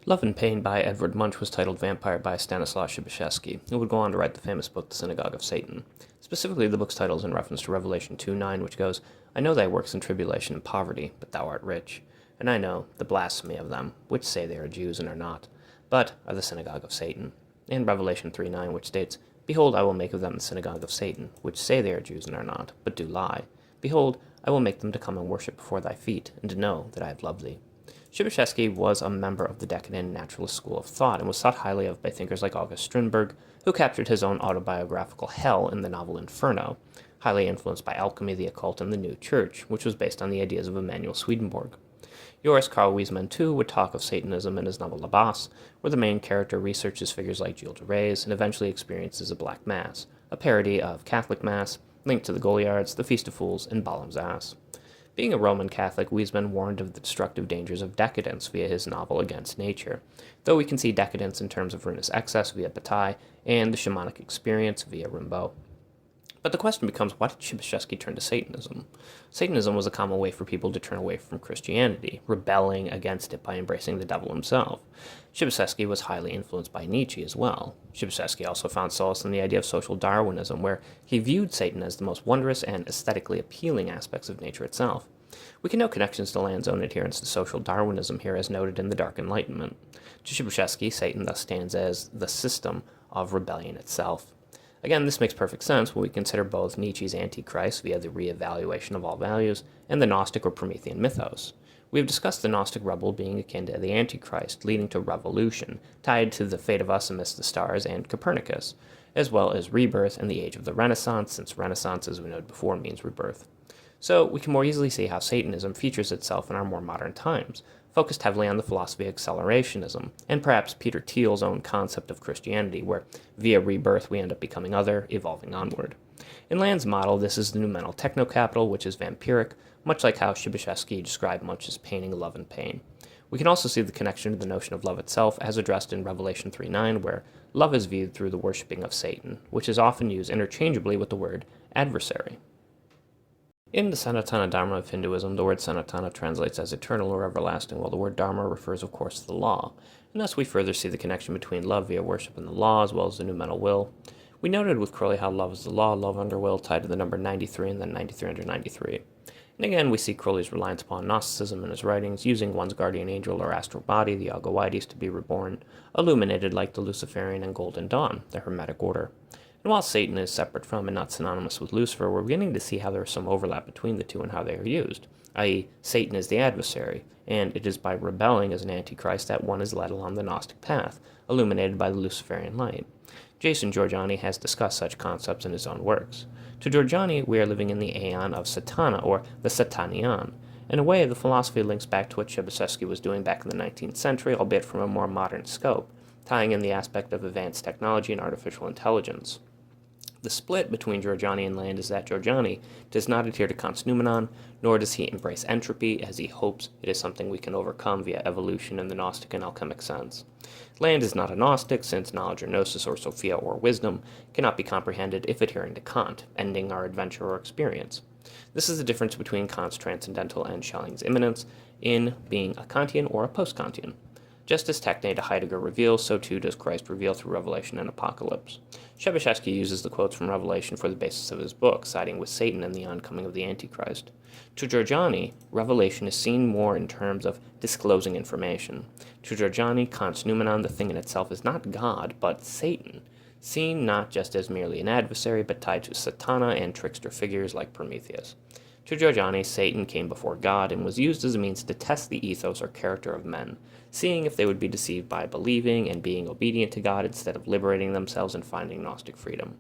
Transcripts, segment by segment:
Love and Pain by Edvard Munch was titled Vampire by Stanislaw Szybyszewski, who would go on to write the famous book The Synagogue of Satan. Specifically, the book's title is in reference to Revelation 2:9, which goes, "I know thy works in tribulation and poverty, but thou art rich. And I know the blasphemy of them, which say they are Jews and are not, but are the synagogue of Satan." And Revelation 3:9, which states, "Behold, I will make of them the synagogue of Satan, which say they are Jews and are not, but do lie. Behold, I will make them to come and worship before thy feet, and to know that I have loved thee." Szybyszewski was a member of the Decadent naturalist school of thought and was thought highly of by thinkers like August Strindberg, who captured his own autobiographical hell in the novel Inferno, highly influenced by alchemy, the occult, and the New Church, which was based on the ideas of Emanuel Swedenborg. Joris Karl Wiesmann, too, would talk of Satanism in his novel La Basse, where the main character researches figures like Gilles de Rais and eventually experiences a Black Mass, a parody of Catholic Mass, linked to the Goliards, the Feast of Fools, and Balaam's Ass. Being a Roman Catholic, Wiesmann warned of the destructive dangers of decadence via his novel Against Nature, though we can see decadence in terms of ruinous excess via Bataille and the shamanic experience via Rimbaud. But the question becomes, why did Szybyszewski turn to Satanism? Satanism was a common way for people to turn away from Christianity, rebelling against it by embracing the devil himself. Szybyszewski was highly influenced by Nietzsche as well. Szybyszewski also found solace in the idea of social Darwinism, where he viewed Satan as the most wondrous and aesthetically appealing aspects of nature itself. We can note connections to Land's own adherence to social Darwinism here as noted in the Dark Enlightenment. To Szybyszewski, Satan thus stands as the system of rebellion itself. Again, this makes perfect sense when we consider both Nietzsche's Antichrist via the re-evaluation of all values and the Gnostic or Promethean mythos. We have discussed the Gnostic rebel being akin to the Antichrist, leading to revolution, tied to the fate of us amidst the stars and Copernicus, as well as rebirth and the age of the Renaissance, since Renaissance, as we noted before, means rebirth. So we can more easily see how Satanism features itself in our more modern times, focused heavily on the philosophy of accelerationism, and perhaps Peter Thiel's own concept of Christianity, where via rebirth we end up becoming other, evolving onward. In Land's model, this is the new mental techno-capital, which is vampiric, much like how Szybyszewski described Munch's painting Love and Pain. We can also see the connection to the notion of love itself as addressed in Revelation 3:9, where love is viewed through the worshipping of Satan, which is often used interchangeably with the word adversary. In the Sanatana Dharma of Hinduism, the word Sanatana translates as eternal or everlasting, while the word Dharma refers, of course, to the law. And thus we further see the connection between love via worship and the law, as well as the new mental will. We noted with Crowley how love is the law, love under will, tied to the number 93 and then 93 under 93. And again, we see Crowley's reliance upon Gnosticism in his writings, using one's guardian angel or astral body, the Algoides, to be reborn, illuminated like the Luciferian and Golden Dawn, the Hermetic order. And while Satan is separate from and not synonymous with Lucifer, we're beginning to see how there is some overlap between the two and how they are used, i.e., Satan is the adversary, and it is by rebelling as an antichrist that one is led along the Gnostic path, illuminated by the Luciferian light. Jason Giorgiani has discussed such concepts in his own works. To Giorgiani, we are living in the aeon of Satana, or the Satanian. In a way, the philosophy links back to what Szybyszewski was doing back in the 19th century, albeit from a more modern scope, tying in the aspect of advanced technology and artificial intelligence. The split between Giorgiani and Land is that Giorgiani does not adhere to Kant's noumenon, nor does he embrace entropy, as he hopes it is something we can overcome via evolution in the Gnostic and alchemic sense. Land is not a Gnostic, since knowledge or gnosis or Sophia or wisdom cannot be comprehended if adhering to Kant, ending our adventure or experience. This is the difference between Kant's transcendental and Schelling's immanence in being a Kantian or a post-Kantian. Just as Techne to Heidegger reveals, so too does Christ reveal through Revelation and Apocalypse. Szybyszewski uses the quotes from Revelation for the basis of his book, siding with Satan and the oncoming of the Antichrist. To Giorgiani, Revelation is seen more in terms of disclosing information. To Giorgiani, Kant's noumenon, the thing in itself, is not God, but Satan, seen not just as merely an adversary, but tied to Satana and trickster figures like Prometheus. To Giorgiani, Satan came before God and was used as a means to test the ethos or character of men, seeing if they would be deceived by believing and being obedient to God instead of liberating themselves and finding Gnostic freedom.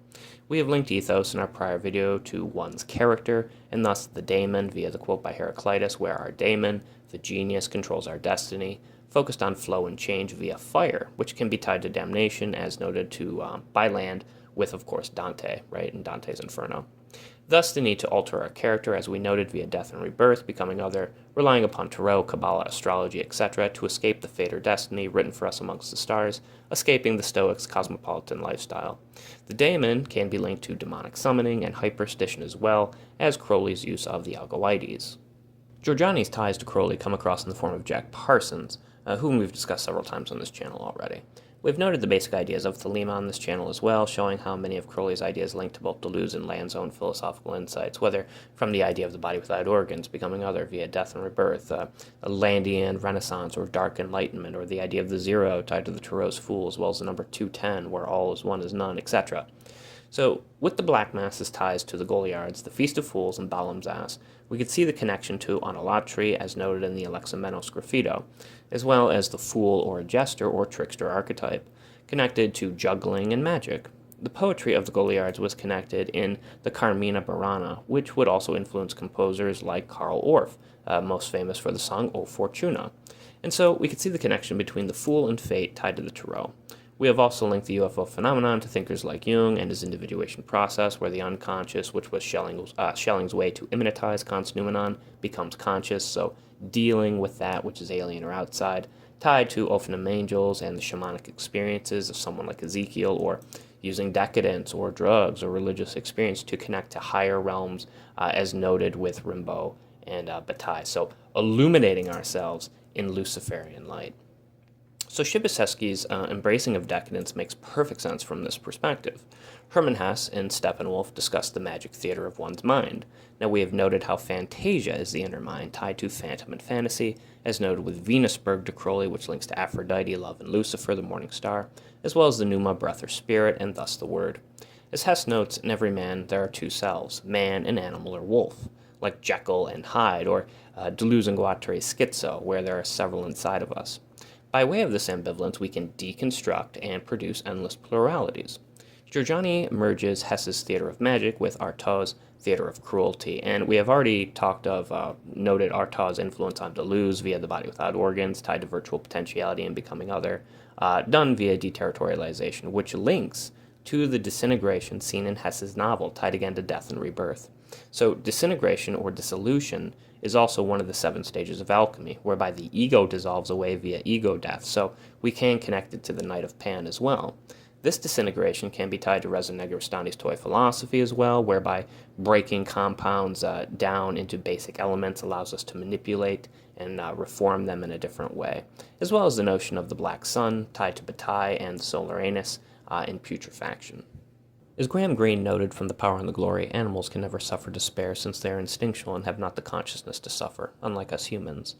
We have linked ethos in our prior video to one's character, and thus the daemon via the quote by Heraclitus, where our daemon, the genius, controls our destiny, focused on flow and change via fire, which can be tied to damnation, as noted to by Land, with, of course, Dante, right, in Dante's Inferno. Thus, the need to alter our character, as we noted, via death and rebirth, becoming other, relying upon tarot, Kabbalah, astrology, etc., to escape the fate or destiny written for us amongst the stars, escaping the Stoics' cosmopolitan lifestyle. The daemon can be linked to demonic summoning and hyperstition as well as Crowley's use of the Algoides. Giorgiani's ties to Crowley come across in the form of Jack Parsons, whom we've discussed several times on this channel already. We've noted the basic ideas of Thelema on this channel as well, showing how many of Crowley's ideas link to both Deleuze and Land's own philosophical insights, whether from the idea of the body without organs becoming other via death and rebirth, a Landian Renaissance or Dark Enlightenment, or the idea of the zero tied to the Tarot's Fool, as well as the number 210, where all is one is none, etc. So, with the Black Mass's ties to the Goliards, the Feast of Fools, and Balaam's Ass, we could see the connection to onolatry, as noted in the Alexamenos Graffito, as well as the fool or jester or trickster archetype, connected to juggling and magic. The poetry of the Goliards was connected in the Carmina Burana, which would also influence composers like Karl Orff, most famous for the song O Fortuna. And so we could see the connection between the Fool and Fate tied to the Tarot. We have also linked the UFO phenomenon to thinkers like Jung and his individuation process, where the unconscious, which was Schelling's way to immanentize Kant's noumenon, becomes conscious, so dealing with that which is alien or outside, tied to Ophanim angels and the shamanic experiences of someone like Ezekiel, or using decadence or drugs or religious experience to connect to higher realms, as noted with Rimbaud and Bataille. So illuminating ourselves in Luciferian light. So Szybyszewski's embracing of decadence makes perfect sense from this perspective. Hermann Hesse and Steppenwolf discussed the magic theater of one's mind. Now we have noted how fantasia is the inner mind tied to phantom and fantasy, as noted with Venusberg de Crowley, which links to Aphrodite, love, and Lucifer, the morning star, as well as the pneuma, breath or spirit, and thus the word. As Hesse notes, in every man there are two selves, man and animal or wolf, like Jekyll and Hyde, or Deleuze and Guattari's schizo, where there are several inside of us. By way of this ambivalence, we can deconstruct and produce endless pluralities. Giorgiani merges Hesse's theater of magic with Artaud's theater of cruelty, and we have already noted Artaud's influence on Deleuze via the body without organs, tied to virtual potentiality and becoming other, done via deterritorialization, which links to the disintegration seen in Hesse's novel, tied again to death and rebirth. So disintegration or dissolution is also one of the 7 stages of alchemy, whereby the ego dissolves away via ego death, so we can connect it to the Night of Pan as well. This disintegration can be tied to Reza Negarestani's toy philosophy as well, whereby breaking compounds down into basic elements allows us to manipulate and reform them in a different way, as well as the notion of the black sun tied to Bataille and the solar anus in putrefaction. As Graham Greene noted from The Power and the Glory, animals can never suffer despair since they are instinctual and have not the consciousness to suffer, unlike us humans.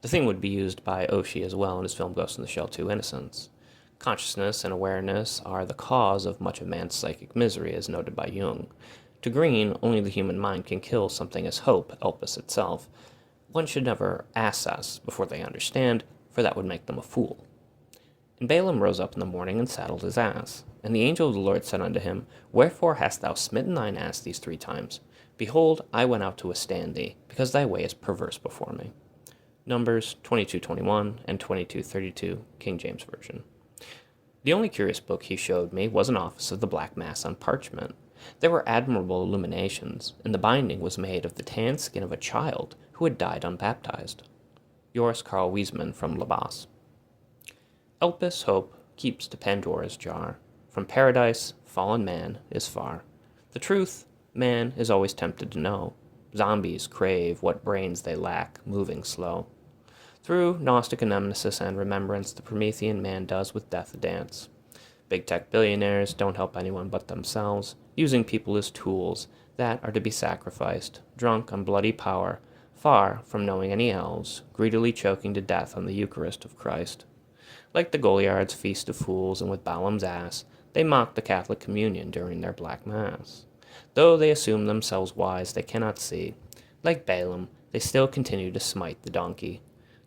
The thing would be used by Oshie as well in his film Ghost in the Shell 2: Innocence. Consciousness and awareness are the cause of much of man's psychic misery, as noted by Jung. To Greene, only the human mind can kill something as hope, Elpis itself. One should never assess before they understand, for that would make them a fool. And Balaam rose up in the morning and saddled his ass. And the angel of the Lord said unto him, Wherefore hast thou smitten thine ass these 3 times? Behold, I went out to withstand thee, because thy way is perverse before me. Numbers 22:21 and 22:32, King James Version. The only curious book he showed me was an office of the Black Mass on parchment. There were admirable illuminations, and the binding was made of the tanned skin of a child who had died unbaptized. Joris Karl Wiesmann from Labas. Elpis hope keeps to Pandora's jar. From paradise, fallen man is far. The truth, man is always tempted to know. Zombies crave what brains they lack, moving slow. Through Gnostic anamnesis and remembrance, the Promethean man does with death a dance. Big tech billionaires don't help anyone but themselves, using people as tools that are to be sacrificed, drunk on bloody power, far from knowing any elves, greedily choking to death on the Eucharist of Christ. Like the Goliards' Feast of Fools and with Balaam's ass, they mock the Catholic Communion during their Black Mass. Though they assume themselves wise, they cannot see. Like Balaam, they still continue to smite the donkey.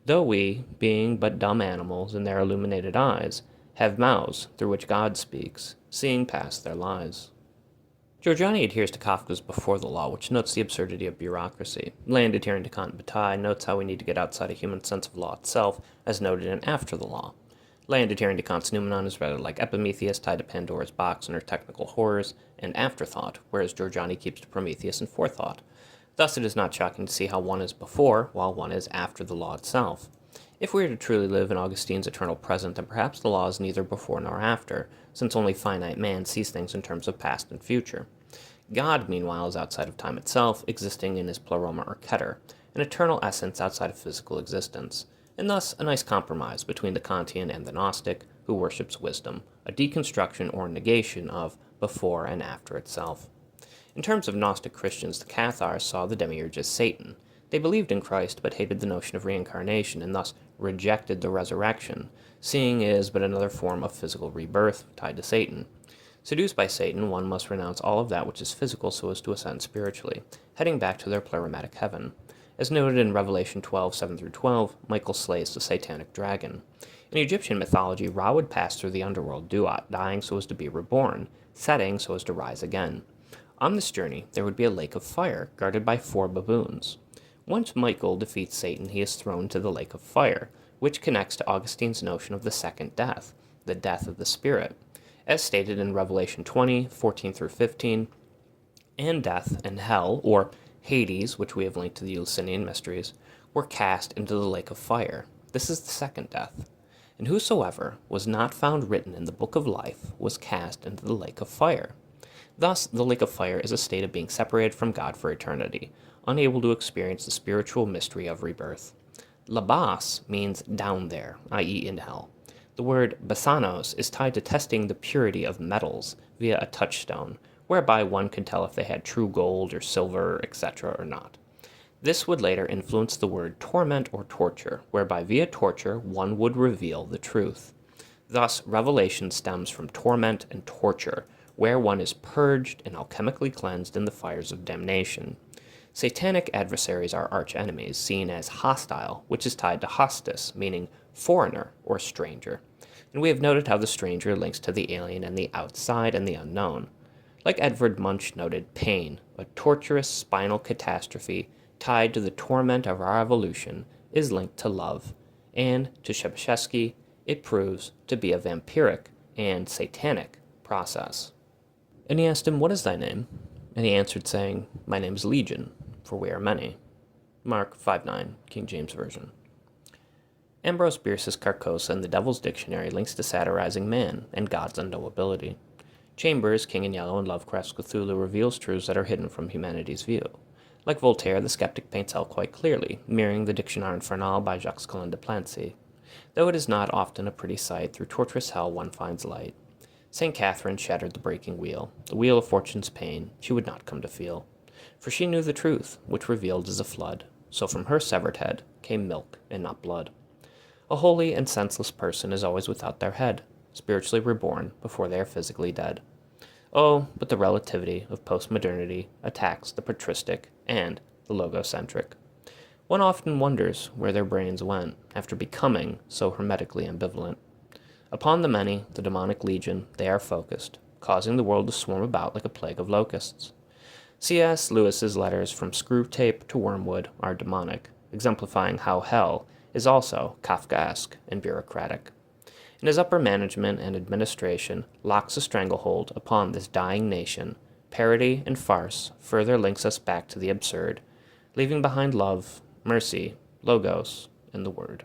Though we, being but dumb animals in their illuminated eyes, have mouths through which God speaks, seeing past their lies. Giorgiani adheres to Kafka's Before the Law, which notes the absurdity of bureaucracy. Land, adhering to Kant and Bataille, notes how we need to get outside a human sense of law itself, as noted in After the Law. Land, adhering to Kant's noumenon, is rather like Epimetheus tied to Pandora's box and her technical horrors, and Afterthought, whereas Giorgiani keeps to Prometheus and Forethought. Thus it is not shocking to see how one is before, while one is after the law itself. If we are to truly live in Augustine's eternal present, then perhaps the law is neither before nor after, since only finite man sees things in terms of past and future. God, meanwhile, is outside of time itself, existing in his pleroma or keter, an eternal essence outside of physical existence. and thus a nice compromise between the Kantian and the Gnostic, who worships wisdom, a deconstruction or negation of before and after itself. In terms of Gnostic Christians, the Cathars saw the demiurge as Satan. They believed in Christ, but hated the notion of reincarnation, and thus rejected the resurrection, seeing it as but another form of physical rebirth tied to Satan. Seduced by Satan, one must renounce all of that which is physical so as to ascend spiritually, heading back to their pleromatic heaven. As noted in Revelation 12:7-12, Michael slays the satanic dragon. In Egyptian mythology, Ra would pass through the underworld, dying so as to be reborn, setting so as to rise again. On this journey, there would be a lake of fire, guarded by 4 baboons. Once Michael defeats Satan, he is thrown to the lake of fire, which connects to Augustine's notion of the second death, the death of the spirit, as stated in Revelation 20:14-15, and death and hell, or Hades, which we have linked to the Eleusinian mysteries, were cast into the lake of fire. This is the second death. And whosoever was not found written in the book of life was cast into the lake of fire. Thus, the lake of fire is a state of being separated from God for eternity, unable to experience the spiritual mystery of rebirth. Labas means down there, i.e. in hell. The word Basanos is tied to testing the purity of metals via a touchstone, whereby one could tell if they had true gold or silver, etc. or not. This would later influence the word torment or torture, whereby via torture one would reveal the truth. Thus, revelation stems from torment and torture, where one is purged and alchemically cleansed in the fires of damnation. Satanic adversaries are arch-enemies, seen as hostile, which is tied to hostis, meaning foreigner or stranger. And we have noted how the stranger links to the alien and the outside and the unknown. Like Edvard Munch noted, pain, a torturous spinal catastrophe tied to the torment of our evolution, is linked to love, and to Szymanski, it proves to be a vampiric and satanic process. And he asked him, "What is thy name?" And he answered, saying, "My name is Legion, for we are many." Mark 5:9, King James Version. Ambrose Bierce's Carcosa in the Devil's Dictionary links to satirizing man and God's unknowability. Chambers, King in Yellow, and Lovecraft's Cthulhu reveals truths that are hidden from humanity's view. Like Voltaire, the skeptic paints hell quite clearly, mirroring the Dictionnaire Infernal by Jacques Collin de Plancy. Though it is not often a pretty sight, through torturous hell one finds light. St. Catherine shattered the breaking wheel, the wheel of fortune's pain she would not come to feel. For she knew the truth, which revealed is a flood, so from her severed head came milk and not blood. A holy and senseless person is always without their head, spiritually reborn before they are physically dead. Oh, but the relativity of postmodernity attacks the patristic and the logocentric. One often wonders where their brains went after becoming so hermetically ambivalent. Upon the many, the demonic legion, they are focused, causing the world to swarm about like a plague of locusts. C.S. Lewis's letters from Screwtape to Wormwood are demonic, exemplifying how hell is also Kafkaesque and bureaucratic. And his upper management and administration locks a stranglehold upon this dying nation. Parody and farce further links us back to the absurd, leaving behind love, mercy, logos, and the word.